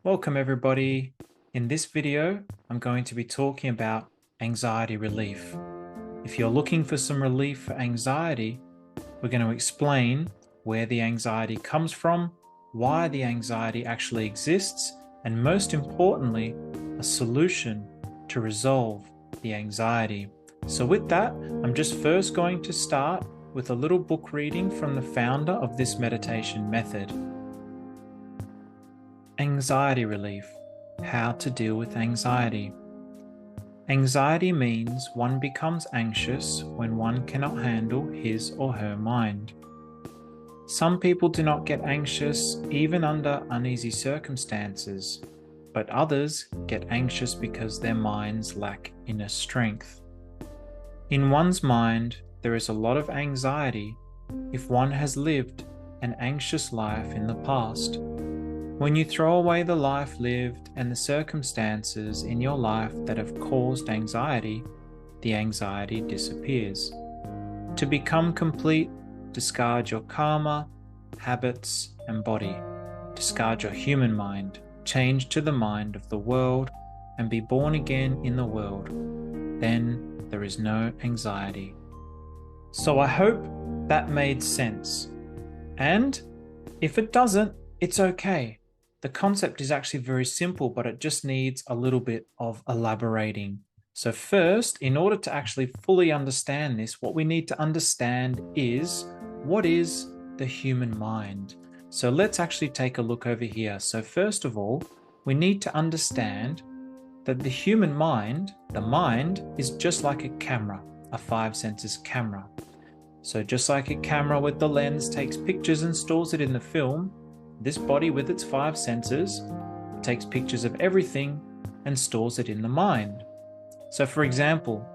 Welcome everybody. In this video, I'm going to be talking about anxiety relief. If you're looking for some relief for anxiety, we're going to explain where the anxiety comes from, why the anxiety actually exists, and most importantly, a solution to resolve the anxiety. So with that, I'm just first going to start with a little book reading from the founder of this meditation method. Anxiety relief. How to deal with anxiety. Anxiety means one becomes anxious when one cannot handle his or her mind. Some people do not get anxious even under uneasy circumstances, but others get anxious because their minds lack inner strength. In one's mind, there is a lot of anxiety if one has lived an anxious life in the past. When you throw away the life lived and the circumstances in your life that have caused anxiety, the anxiety disappears. To become complete, discard your karma, habits, and body. Discard your human mind, change to the mind of the world, and be born again in the world. Then there is no anxiety. So I hope that made sense. And if it doesn't, it's okay. The concept is actually very simple, but it just needs a little bit of elaborating. So first, in order to actually fully understand this, what we need to understand is, what is the human mind? So let's actually take a look over here. So first of all, we need to understand that the human mind, the mind, is just like a camera, a five senses camera. So just like a camera with the lens takes pictures and stores it in the film, this body with its five senses takes pictures of everything and stores it in the mind. So for example,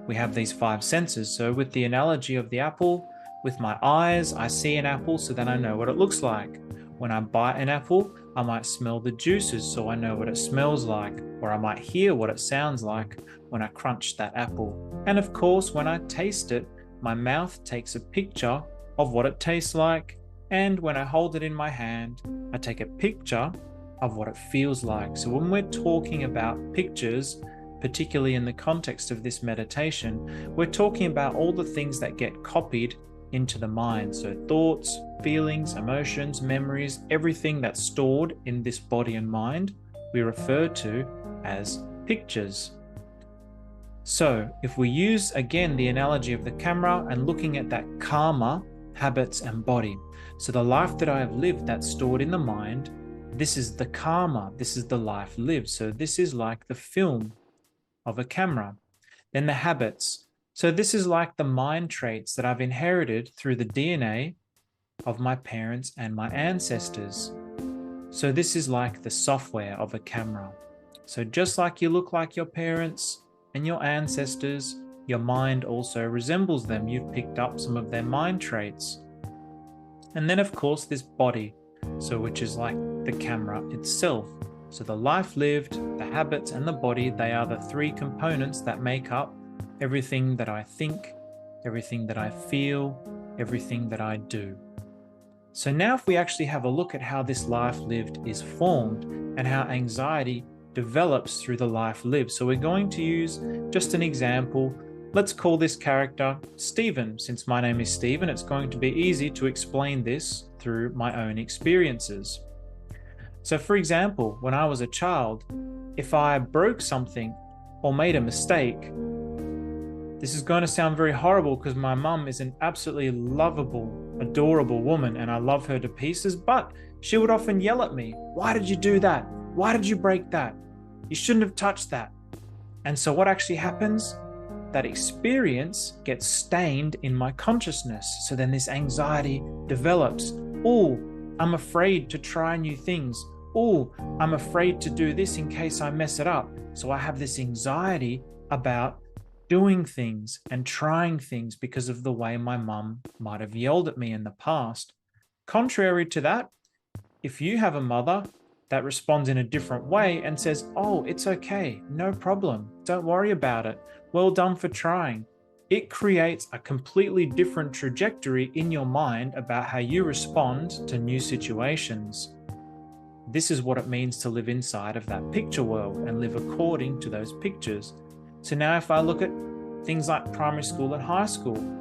we have these five senses. So with the analogy of the apple, with my eyes, I see an apple, so then I know what it looks like. When I bite an apple, I might smell the juices, so I know what it smells like, or I might hear what it sounds like when I crunch that apple. And of course, when I taste it, my mouth takes a picture of what it tastes like. And when I hold it in my hand, I take a picture of what it feels like. So when we're talking about pictures, particularly in the context of this meditation, we're talking about all the things that get copied into the mind. So thoughts, feelings, emotions, memories, everything that's stored in this body and mind, we refer to as pictures. So if we use again the analogy of the camera and looking at that karma, habits, and body. So the life that I have lived that's stored in the mind, this is the karma, this is the life lived. So this is like the film of a camera. Then the habits. So this is like the mind traits that I've inherited through the DNA of my parents and my ancestors. So this is like the software of a camera. So just like you look like your parents and your ancestors, your mind also resembles them. You've picked up some of their mind traits. And then of course this body, so which is like the camera itself. So the life lived, the habits, and the body, they are the three components that make up everything that I think, everything that I feel, everything that I do. So now if we actually have a look at how this life lived is formed and how anxiety develops through the life lived. So we're going to use just an example. Let's call this character Stephen. Since my name is Stephen, it's going to be easy to explain this through my own experiences. So for example, when I was a child, if I broke something or made a mistake, this is going to sound very horrible because my mum is an absolutely lovable, adorable woman and I love her to pieces, but she would often yell at me, "Why did you do that? Why did you break that? You shouldn't have touched that." And so what actually happens? That experience gets stained in my consciousness. So then this anxiety develops. Oh, I'm afraid to try new things. Oh, I'm afraid to do this in case I mess it up. So I have this anxiety about doing things and trying things because of the way my mum might have yelled at me in the past. Contrary to that, if you have a mother that responds in a different way and says, "Oh, it's okay, no problem, don't worry about it, well done for trying," it creates a completely different trajectory in your mind about how you respond to new situations. this is what it means to live inside of that picture world and live according to those pictures. So now if I look at things like primary school and high school,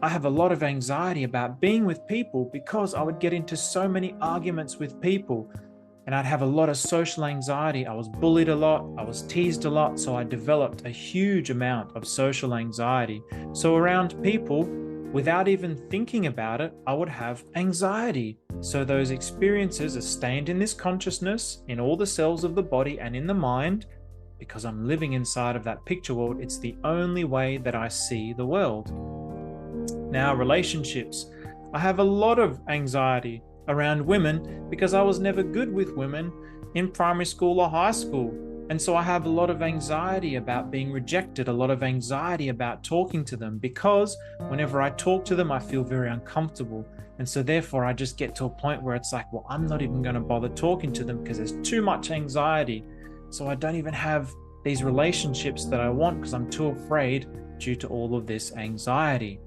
I have a lot of anxiety about being with people because I would get into so many arguments with people and I'd have a lot of social anxiety. I was bullied a lot, I was teased a lot, so I developed a huge amount of social anxiety. So around people, without even thinking about it, I would have anxiety. So those experiences are stained in this consciousness, in all the cells of the body and in the mind, because I'm living inside of that picture world. It's the only way that I see the world. Now, relationships. I have a lot of anxiety around women because I was never good with women in primary school or high school. And so I have a lot of anxiety about being rejected, a lot of anxiety about talking to them, because whenever I talk to them, I feel very uncomfortable. And so therefore I just get to a point where it's like, well, I'm not even going to bother talking to them because there's too much anxiety. So I don't even have these relationships that I want because I'm too afraid due to all of this anxiety.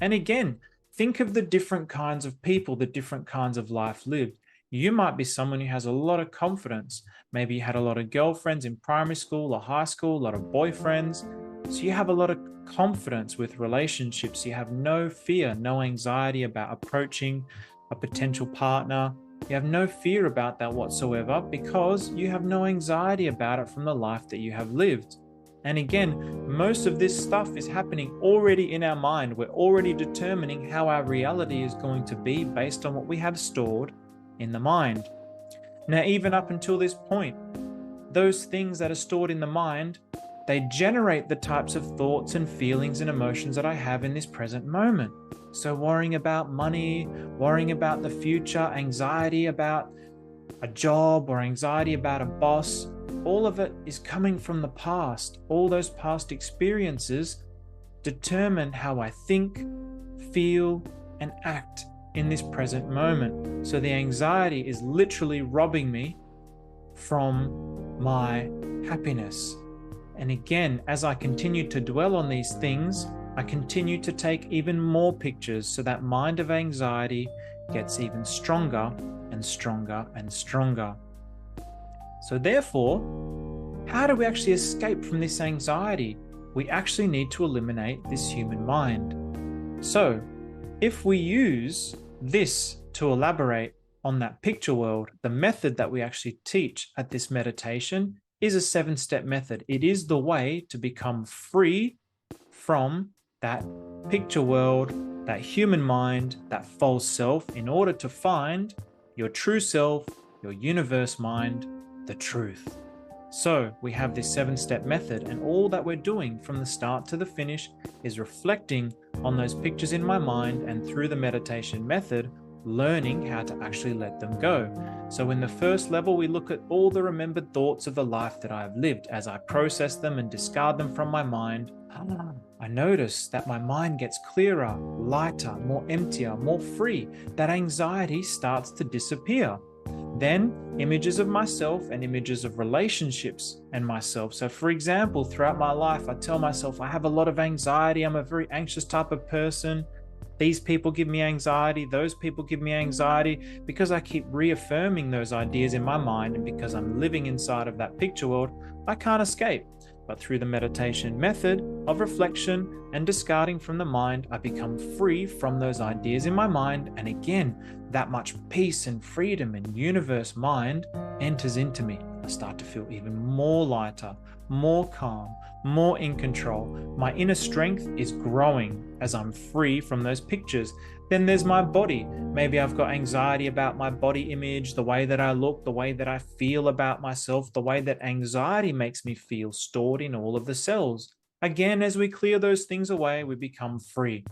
And again, think of the different kinds of people, the different kinds of life lived. You might be someone who has a lot of confidence. Maybe you had a lot of girlfriends in primary school or high school, a lot of boyfriends. So you have a lot of confidence with relationships. You have no fear, no anxiety about approaching a potential partner. You have no fear about that whatsoever because you have no anxiety about it from the life that you have lived. And again, most of this stuff is happening already in our mind. We're already determining how our reality is going to be based on what we have stored in the mind. Now, even up until this point, those things that are stored in the mind, they generate the types of thoughts and feelings and emotions that I have in this present moment. So worrying about money, worrying about the future, anxiety about a job or anxiety about a boss, all of it is coming from the past. All those past experiences determine how I think, feel, and act in this present moment. So the anxiety is literally robbing me from my happiness. And again, as I continue to dwell on these things, I continue to take even more pictures, so that mind of anxiety gets even stronger and stronger and stronger. So therefore, how do we actually escape from this anxiety? We actually need to eliminate this human mind. So if we use this to elaborate on that picture world, the method that we actually teach at this meditation is a 7-step method. It is the way to become free from that picture world, that human mind, that false self, in order to find your true self, your universe mind, the truth. So we have this 7-step method, and all that we're doing from the start to the finish is reflecting on those pictures in my mind, and through the meditation method, learning how to actually let them go. So in the first level, we look at all the remembered thoughts of the life that I have lived. As I process them and discard them from my mind, I notice that my mind gets clearer, lighter, more emptier, more free. That anxiety starts to disappear. Then images of myself and images of relationships and myself. So for example, throughout my life, I tell myself I have a lot of anxiety. I'm a very anxious type of person. These people give me anxiety. Those people give me anxiety. Because I keep reaffirming those ideas in my mind, and because I'm living inside of that picture world, I can't escape. But through the meditation method of reflection and discarding from the mind, I become free from those ideas in my mind. And again, that much peace and freedom and universe mind enters into me. I start to feel even more lighter, more calm, more in control. My inner strength is growing as I'm free from those pictures. Then there's my body. Maybe I've got anxiety about my body image, the way that I look, the way that I feel about myself, the way that anxiety makes me feel, stored in all of the cells. Again, as we clear those things away, we become free.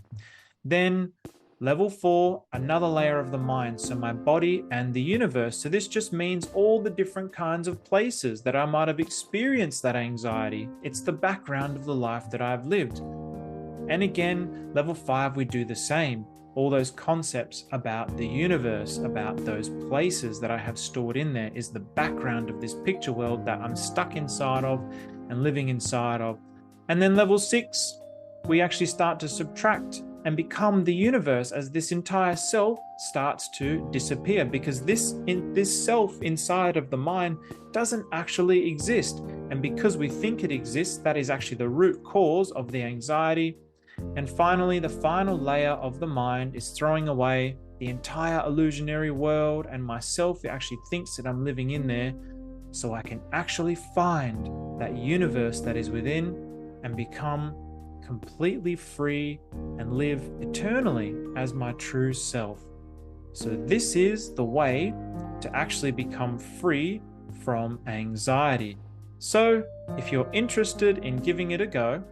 Then level 4, another layer of the mind. So my body and the universe. So this just means all the different kinds of places that I might have experienced that anxiety. It's the background of the life that I've lived. And again, level 5, we do the same. All those concepts about the universe, about those places that I have stored in there, is the background of this picture world that I'm stuck inside of and living inside of. And then level 6, we actually start to subtract and become the universe as this entire self starts to disappear, because this self inside of the mind doesn't actually exist. And because we think it exists, that is actually the root cause of the anxiety. And finally, the final layer of the mind is throwing away the entire illusionary world and myself that actually thinks that I'm living in there, so I can actually find that universe that is within and become completely free and live eternally as my true self. So this is the way to actually become free from anxiety. So if you're interested in giving it a go,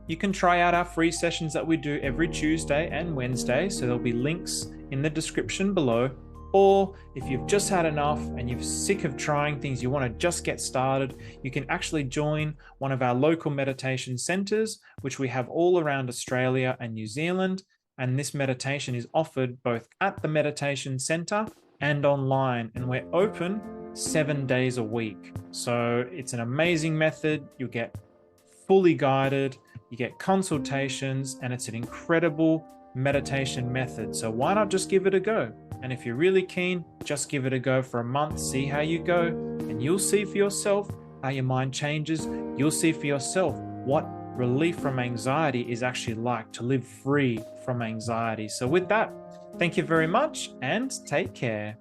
you can try out our free sessions that we do every Tuesday and Wednesday. So there'll be links in the description below. Or if you've just had enough and you're sick of trying things, you want to just get started, you can actually join one of our local meditation centers, which we have all around Australia and New Zealand. And this meditation is offered both at the meditation center and online. And we're open 7 days a week. So it's an amazing method. You'll get fully guided, you get consultations, and it's an incredible meditation method. So why not just give it a go? And if you're really keen, just give it a go for a month, see how you go, and you'll see for yourself how your mind changes. You'll see for yourself what relief from anxiety is actually like, to live free from anxiety. So with that, thank you very much and take care.